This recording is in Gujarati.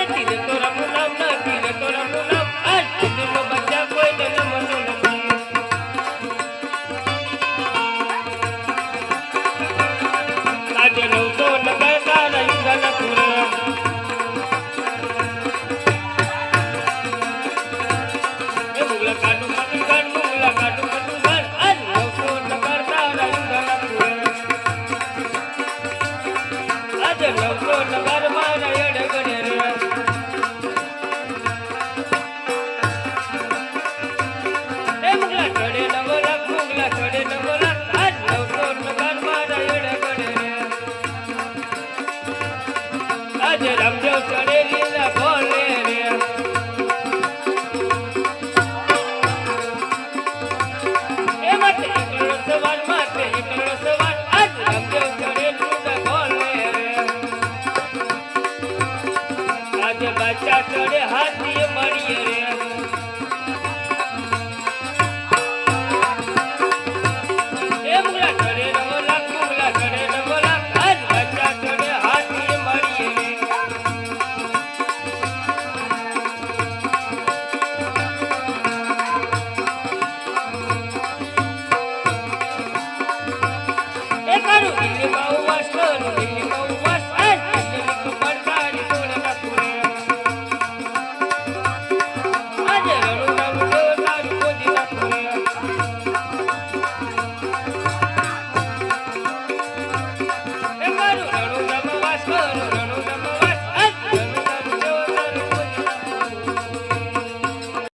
તીરે તો રમું નામ ના તીરે તો રમું નામ આજ તીરનો બચ્ચા કોઈ ને રમતો નથી આજે નવસો નગર તારા યુગના પૂરા એ મુગલા કાટું કાટું ગાન મુગલા કાટું કાટું ગાન આજ નવસો નગર તારા યુગના પૂરા આજે નવસો નગર મારા એડે ગડે રે એ મુગલા ચડે નવ લાખ મુગલા ચડે નવ લાખ આજ નવસો નગર મારા એડે ગડે રે આજે રામદેવ ચડે લીલા ભોલે રે એ માટે એકલો સવાર આજ રામદેવ ચડે લીલા ભોલે રે આજે બચ્ચા ચડે હાથી મળીએ રે